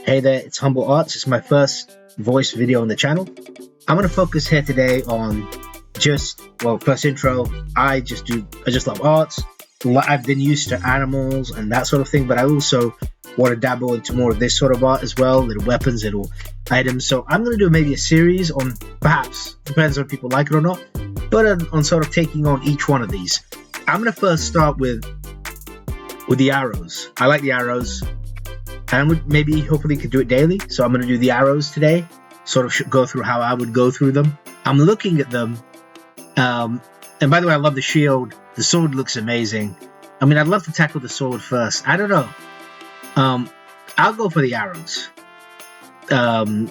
Hey there, it's Humble Arts. It's my first voice video on the channel. I'm going to focus here today on first intro. I just love arts. I've been used to animals and that sort of thing, but I also want to dabble into more of this sort of art as well, little weapons, little items. So I'm going to do maybe a series on, perhaps, depends on if people like it or not, but on sort of taking on each one of these. I'm going to first start with the arrows. I like the arrows. And maybe hopefully could do it daily. So I'm going to do the arrows today, sort of go through how I would go through them. I'm looking at them. And by the way, I love the shield. The sword looks amazing. I mean, I'd love to tackle the sword first. I don't know. I'll go for the arrows. I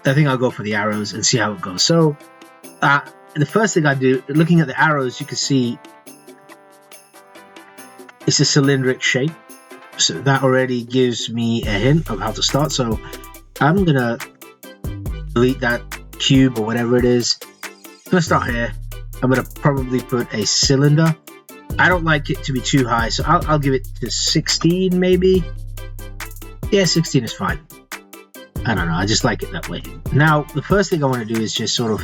think I'll go for the arrows and see how it goes. So the first thing I do, looking at the arrows, you can see it's a cylindric shape. So that already gives me a hint of how to start. So I'm gonna delete that cube or whatever it is. I'm gonna start here. I'm gonna probably put a cylinder. I don't like it to be too high, so I'll give it to 16 maybe. Yeah, 16 is fine. I don't know, I just like it that way. Now, the first thing I want to do is just sort of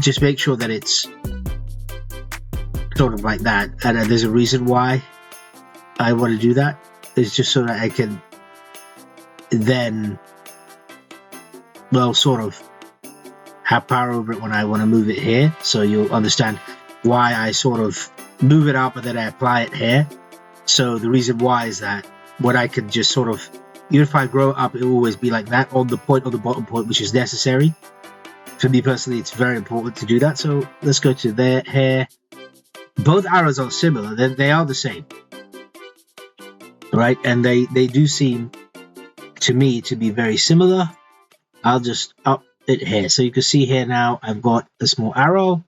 just make sure that it's sort of like that. And there's a reason why I want to do that. It's just so that I can then, well, sort of have power over it when I want to move it here. So you'll understand why I sort of move it up and then I apply it here. So the reason why is that what I can just sort of, even if I grow it up, it will always be like that on the point, on the bottom point, which is necessary. For me personally, it's very important to do that. So let's go to there, here. Both arrows are similar. They are the same. Right, and they do seem to me to be very similar. I'll just up it here, so you can see here now I've got a small arrow.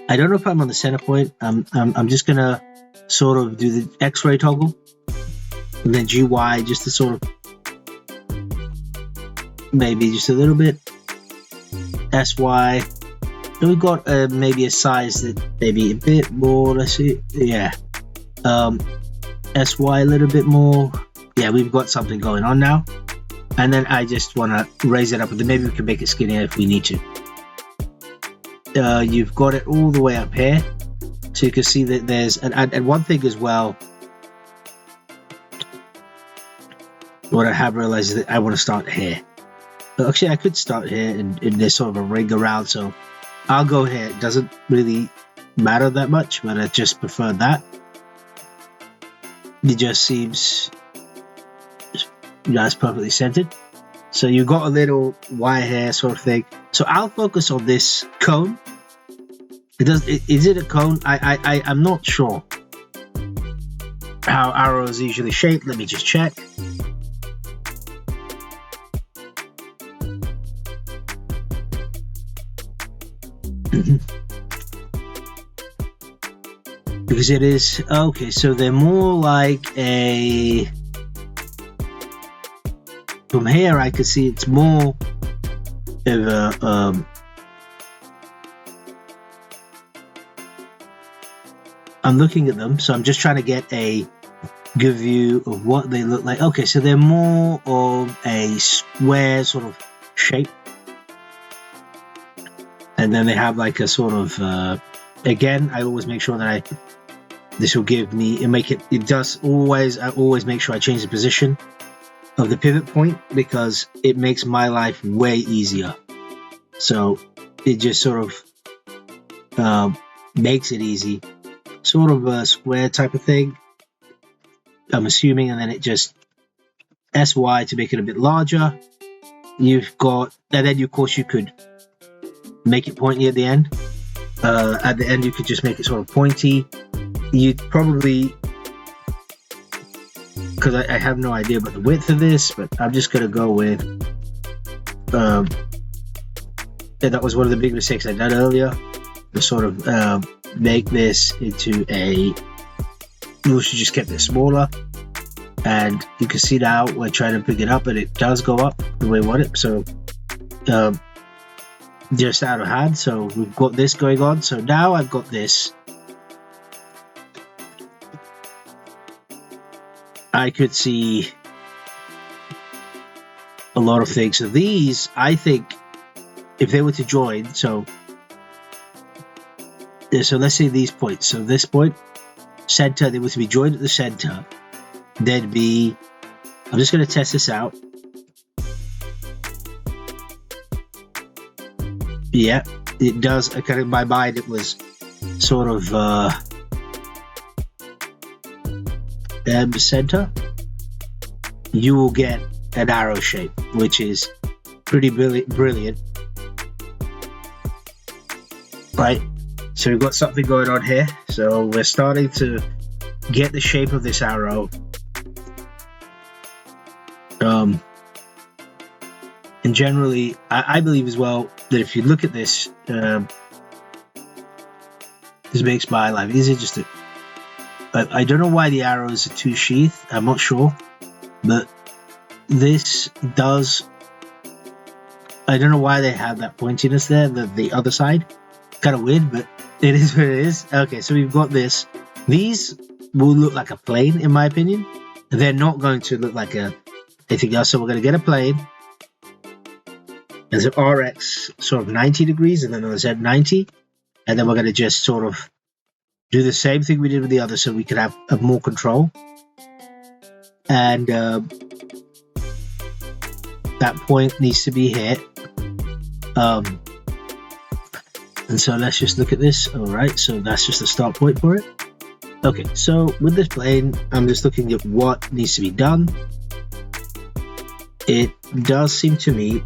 I don't know if I'm on the center point. I'm just gonna sort of do the X-ray toggle, and then GY just to sort of maybe just a little bit. SY. And we've got maybe a size that maybe a bit more. Let's see, yeah. SY a little bit more. Yeah, we've got something going on now. And then I just want to raise it up, and then maybe we can make it skinnier if we need to. You've got it all the way up here, so you can see that there's and one thing as well. What I have realized is that I want to start here. But actually, I could start here, and there's sort of a ring around, so I'll go here. It doesn't really matter that much, but I just prefer that. It just seems that's perfectly centered. So you've got a little wire hair sort of thing. So I'll focus on this cone. Is it a cone? I'm not sure how arrows usually shaped. Let me just check. Because it is okay, so they're more like a, from here I can see it's more of a I'm looking at them, so I'm just trying to get a good view of what they look like. Okay, so they're more of a square sort of shape, and then they have like a sort of again, I always make sure that this will give me, it does always, I always make sure I change the position of the pivot point, because it makes my life way easier. So it just sort of makes it easy, sort of a square type of thing, I'm assuming, and then it just SY to make it a bit larger. You've got, and then of course you could make it pointy at the end. At the end you could just make it sort of pointy. You'd probably, because I have no idea about the width of this, but I'm just going to go with, and that was one of the big mistakes I did earlier, to sort of make this into a, we should just keep it smaller, and you can see now we're trying to pick it up, and it does go up the way we want it, so just out of hand. So we've got this going on, so now I've got this I could see a lot of things. So these, I think, if they were to join, so let's say these points. So this point, center, they were to be joined at the center. There'd be, I'm just going to test this out. Yeah, it does. Kind of in my mind, it was sort of center. You will get an arrow shape, which is pretty brilliant, right? So we've got something going on here. So we're starting to get the shape of this arrow. And generally, I believe as well that if you look at this, this makes my life easier. Just to, I don't know why the arrows are two sheath. I'm not sure, but this does. I don't know why they have that pointiness there. The other side, kind of weird, but it is what it is. Okay, so we've got this. These will look like a plane, in my opinion. They're not going to look like anything else. So we're going to get a plane. There's an RX sort of 90 degrees, and then a Z 90, and then we're going to just sort of do the same thing we did with the other, so we could have more control. And that point needs to be hit. And so let's just look at this. All right, so that's just the start point for it. Okay, so with this plane, I'm just looking at what needs to be done. It does seem to me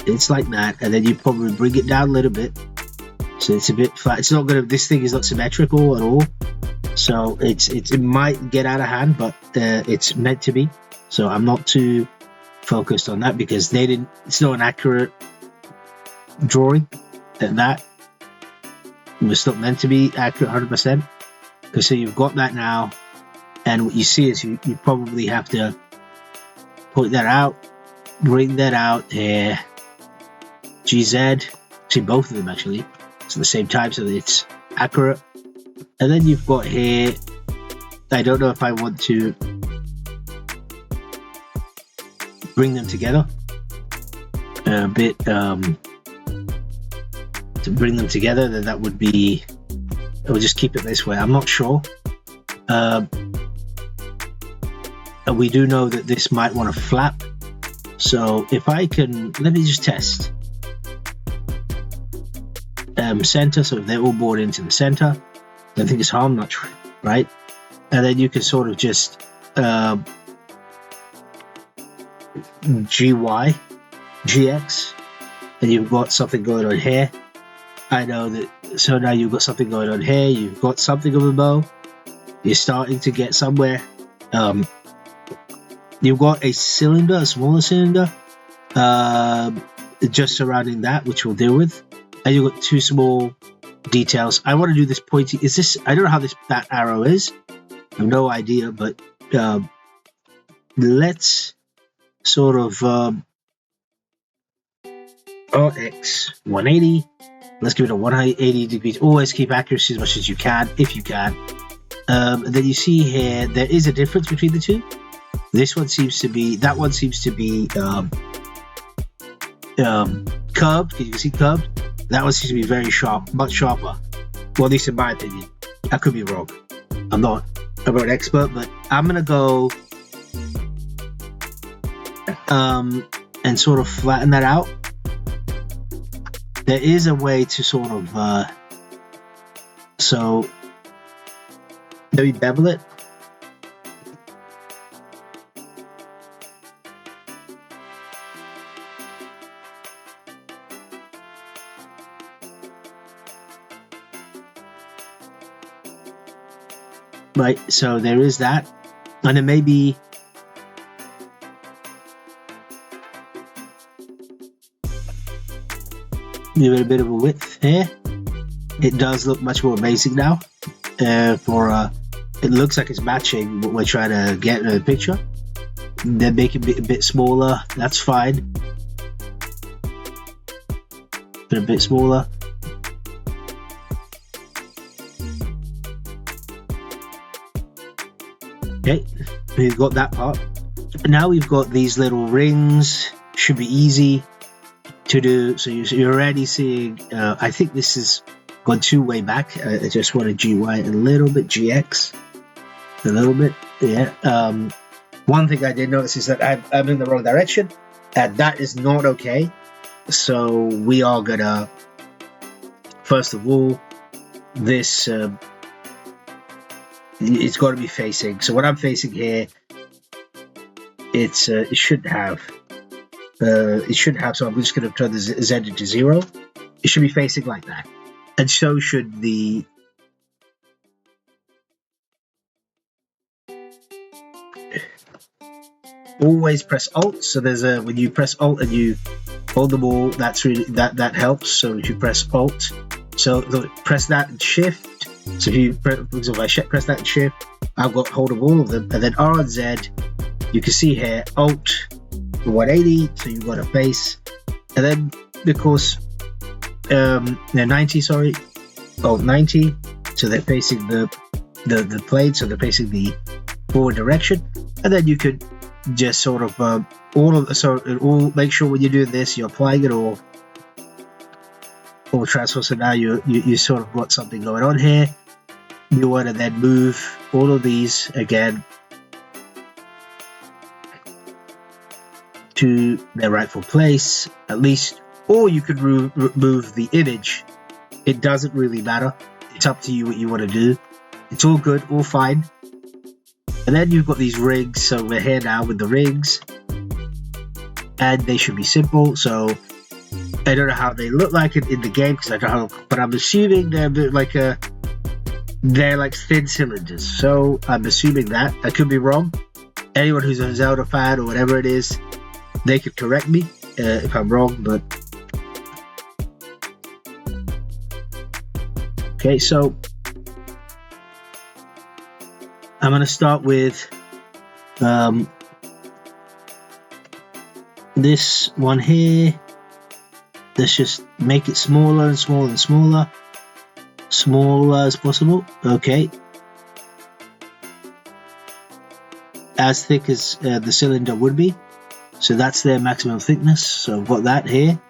it's like that, and then you probably bring it down a little bit, so it's a bit flat. It's not gonna. This thing is not symmetrical at all, so it might get out of hand, but it's meant to be. So I'm not too focused on that because they didn't. It's not an accurate drawing. That it's not meant to be accurate 100%. Because so you've got that now, and what you see is you probably have to point that out, bring that out here. GZ, see both of them actually, it's the same time, so that it's accurate. And then you've got here, I don't know if I want to bring them together a bit, to bring them together, then that would be, I'll just keep it this way, I'm not sure. And we do know that this might want to flap, so if I can, let me just test. Center, so they're all bored into the center. I don't think it's harm much, right? And then you can sort of just GY, GX, and you've got something going on here. I know that, so now you've got something going on here, you've got something of a bow, you're starting to get somewhere. You've got a cylinder, a smaller cylinder, just surrounding that, which we'll deal with. And you've got two small details. I want to do this pointy. Is this? I don't know how that arrow is. I have no idea, but let's sort of RX 180. Let's give it a 180 degrees. Always keep accuracy as much as you can, if you can. And then you see here there is a difference between the two. This one seems to be. That one seems to be curved. You can see curved. That one seems to be very sharp, much sharper. Well, at least in my opinion. I could be wrong. I'm not an expert, but I'm gonna go and sort of flatten that out. There is a way to sort of so maybe bevel it. Right, so there is that, and then maybe give it a bit of a width here. It does look much more basic now. It looks like it's matching what we're trying to get in the picture. Then make it a bit smaller. That's fine. But a bit smaller. Okay, we've got that part. Now we've got these little rings. Should be easy to do. So you're already seeing, I think this has gone too way back. I just want to GY a little bit, GX a little bit. Yeah. One thing I did notice is that I'm in the wrong direction, and that is not okay. So we are gonna, first of all, this it's got to be facing. So what I'm facing here, it should have. So I'm just going to turn the Z into 0. It should be facing like that, and so should the. Always press Alt. So there's a, when you press Alt and you hold the ball, that's really that helps. So if you press Alt, so press that and Shift. So if you press that and Shift, I've got hold of all of them, and then R and Z. You can see here Alt 180, so you've got a face, and then of course 90, sorry, 90, so they're facing the plane, so they're facing the forward direction, and then you could just sort of make sure when you're doing this you're applying it all transfer. So now you sort of got something going on here. You want to then move all of these again to their rightful place, at least, or you could remove the image. It doesn't really matter. It's up to you what you want to do. It's all good, all fine. And then you've got these rings. So we're here now with the rings, and they should be simple. So I don't know how they look like in the game because I don't know, but I'm assuming they're like thin cylinders. So I'm assuming that. I could be wrong. Anyone who's a Zelda fan or whatever it is, they could correct me if I'm wrong, but okay. So I'm going to start with this one here. Let's just make it smaller and smaller and smaller, smaller as possible. Okay, as thick as the cylinder would be. So that's their maximum thickness. So I've got that here.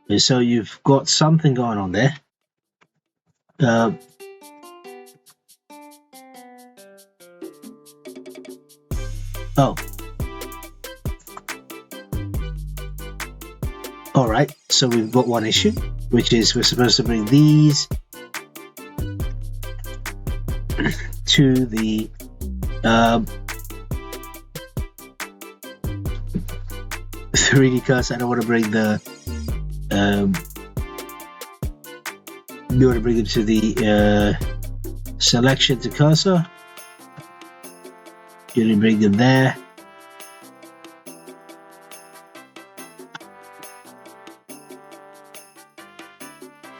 And so you've got something going on there. Oh. Alright, so we've got one issue, which is we're supposed to bring these to the 3D cursor. I don't want to bring the you want to bring it to the selection to cursor. You want to bring them there.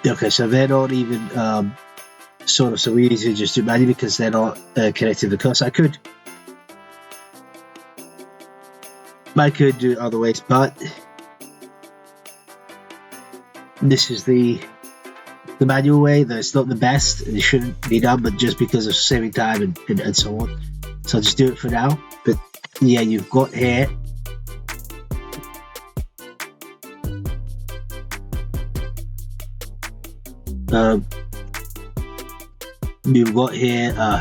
Okay, so they're not even so we need to just do manually because they're not connected to the cursor. I could do it other ways, but this is the manual way. That's not the best. It shouldn't be done, but just because of saving time and so on. So I'll just do it for now. But yeah, you've got here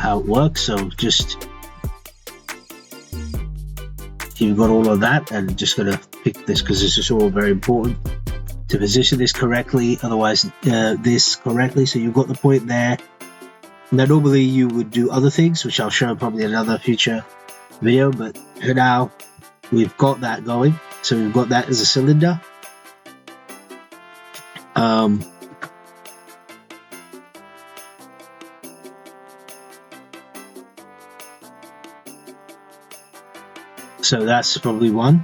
how it works. So just you've got all of that, and I'm just gonna pick this because this is all very important to position this correctly, otherwise this correctly. So you've got the point there. Now normally you would do other things, which I'll show probably in another future video, but for now we've got that going. So we've got that as a cylinder. So that's probably one,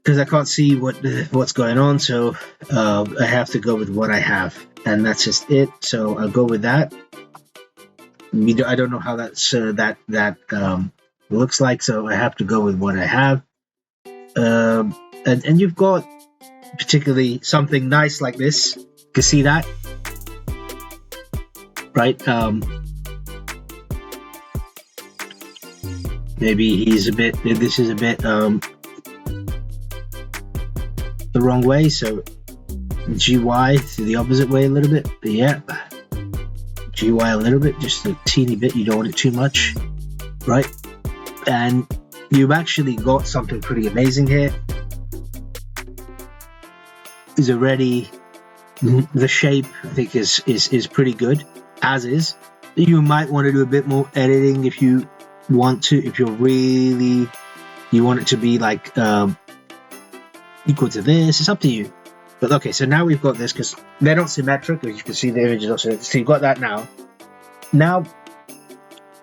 because I can't see what's going on, so I have to go with what I have, and that's just it. So I'll go with that. I don't know how that's that looks like, so I have to go with what I have. And you've got particularly something nice like this. You can see that, right? Maybe he's a bit, this is a bit the wrong way, so GY to the opposite way a little bit. But yeah, GY a little bit, just a teeny bit, you don't want it too much, right? And you've actually got something pretty amazing here. Is already, the shape I think is pretty good as is. You might want to do a bit more editing if you want to, if you're really, you want it to be like equal to this. It's up to you. But okay, so now we've got this, because they're not symmetric, as you can see the image is not symmetric. So you've got that now. Now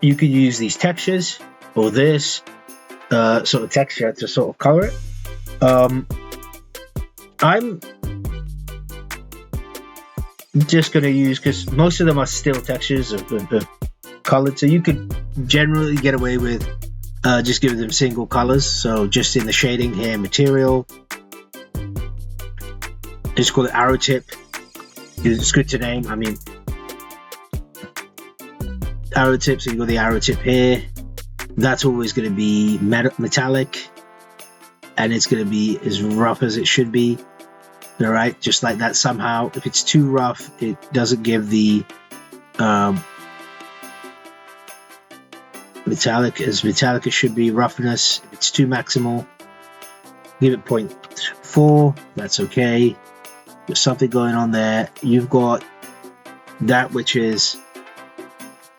you can use these textures or this sort of texture to sort of color it. I'm just going to use, because most of them are still textures of colored, so you could generally get away with just giving them single colors. So just in the shading here, material, just call it arrow tip. It's good to name. I mean, arrow tip. So you got the arrow tip here. That's always going to be metallic, and it's going to be as rough as it should be. All right, just like that. Somehow, if it's too rough, it doesn't give the metallic as metallic it should be. Roughness, if it's too maximal, give it 0.4. That's okay. There's something going on there. You've got that, which is,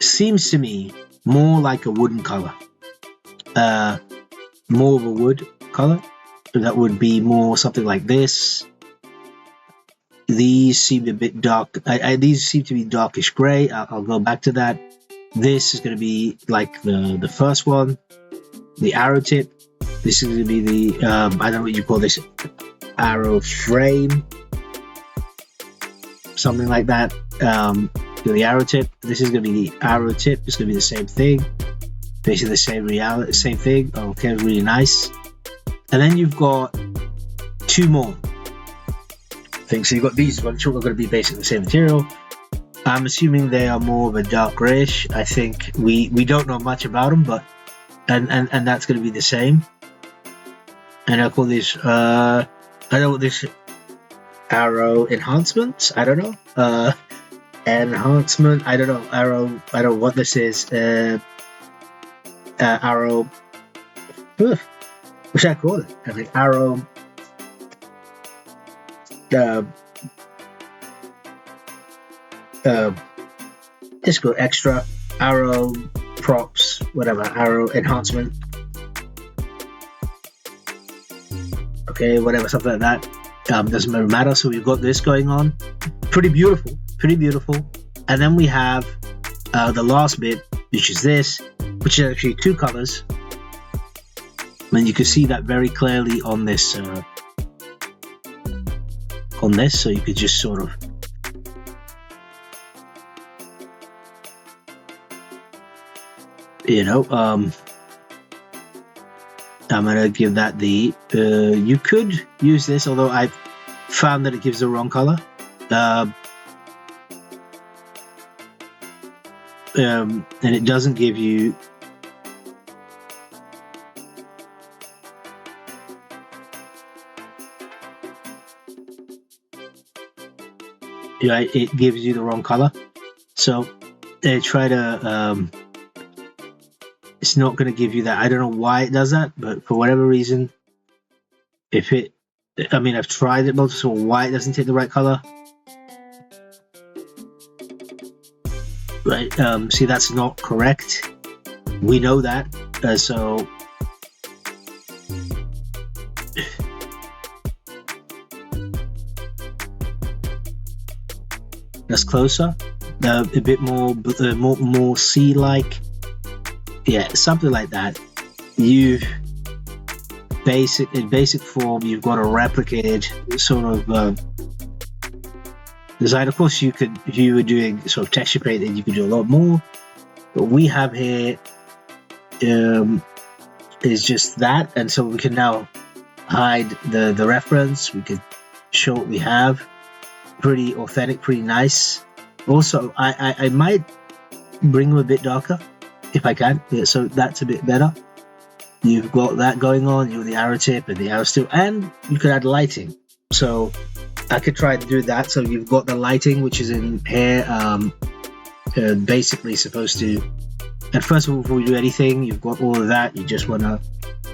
seems to me more like a wooden color, more of a wood color. That would be more something like this. These seem a bit dark. These seem to be darkish gray. I'll go back to that. This is going to be like the first one, the arrow tip. This is going to be the I don't know what you call this, arrow frame, something like that. The arrow tip. This is going to be the arrow tip. It's going to be the same thing, basically the same thing. Okay, really nice. And then you've got two more things. So you've got these ones, which are going to be basically the same material. I'm assuming they are more of a dark grayish. I think we don't know much about them, but and that's going to be the same. And I'll call this I don't know what this, arrow enhancement. I don't know. Enhancement. I don't know. Arrow. I don't know what this is. Arrow. What should I call it? I think arrow. Just go extra, arrow props, whatever, arrow enhancement. Okay, whatever, something like that. Doesn't really matter. So we've got this going on. Pretty beautiful, pretty beautiful. And then we have the last bit, which is this, which is actually two colors. And you can see that very clearly on this. So you could just sort of, you know, I'm gonna give that the you could use this, although I've found that it gives the wrong color. And it doesn't give you it gives you the wrong color. So they try to it's not going to give you that. I don't know why it does that, but for whatever reason, if it, I mean, I've tried it multiple, so why it doesn't take the right color. Right, see, that's not correct. We know that, so that's closer, a bit more sea-like. Yeah, something like that. You've in basic form, you've got a replicated sort of design. Of course, you could, if you were doing sort of texture painting, you could do a lot more. But we have here is just that, and so we can now hide the reference. We could show what we have. Pretty authentic, pretty nice. Also, I might bring them a bit darker if I can. Yeah, so that's a bit better. You've got that going on. You have the arrow tip and the arrow steel, and you could add lighting. So I could try to do that. So you've got the lighting, which is in here, basically supposed to. And first of all, before you do anything, you've got all of that. You just wanna.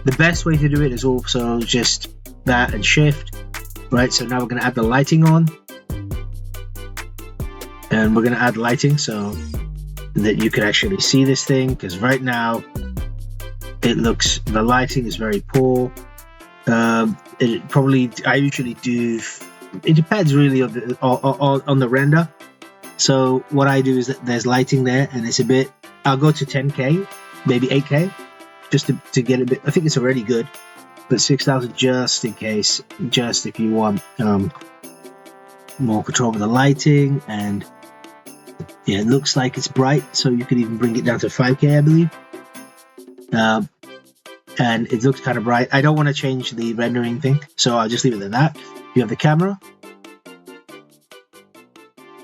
The best way to do it is also just that and shift, right? So now we're gonna add the lighting on, and we're gonna add lighting so that you can actually see this thing. Because right now, it looks, the lighting is very poor. It probably, I usually do. It depends really on the render. So what I do is that there's lighting there, and it's a bit. I'll go to 10K, maybe 8K, just to get a bit. I think it's already good, but 6,000 just in case, just if you want more control over the lighting. And yeah, it looks like it's bright, so you could even bring it down to 5K, I believe. And it looks kind of bright. I don't want to change the rendering thing, so I'll just leave it at that. You have the camera,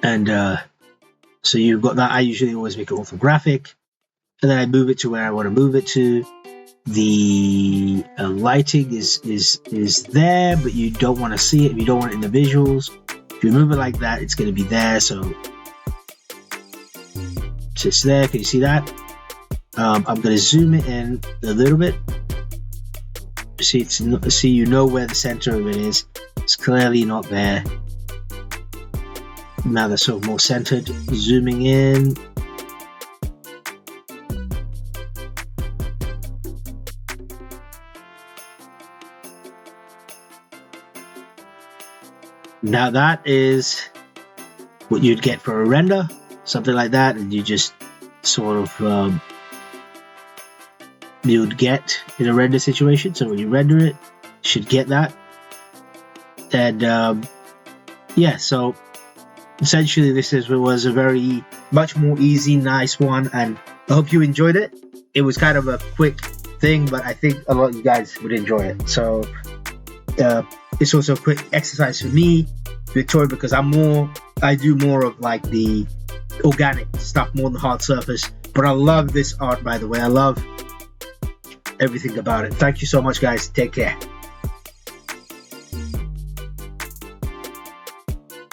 and so you've got that. I usually always make it orthographic, and then I move it to where I want to move it to. The lighting is there, but you don't want to see it if you don't want it in the visuals. If you move it like that, it's going to be there. So it's there. Can you see that? I'm going to zoom it in a little bit. See, you know where the center of it is. It's clearly not there. Now they're sort of more centered. Zooming in. Now that is what you'd get for a render, something like that, and you just sort of you would get in a render situation. So when you render it, you should get that. And yeah, so essentially this was a very much more easy, nice one, and I hope you enjoyed it. It was kind of a quick thing, but I think a lot of you guys would enjoy it. So it's also a quick exercise for me, Victoria, because I do more of like the organic stuff, more than the hard surface. But I love this art, by the way. I love everything about it. Thank you so much, guys. Take care.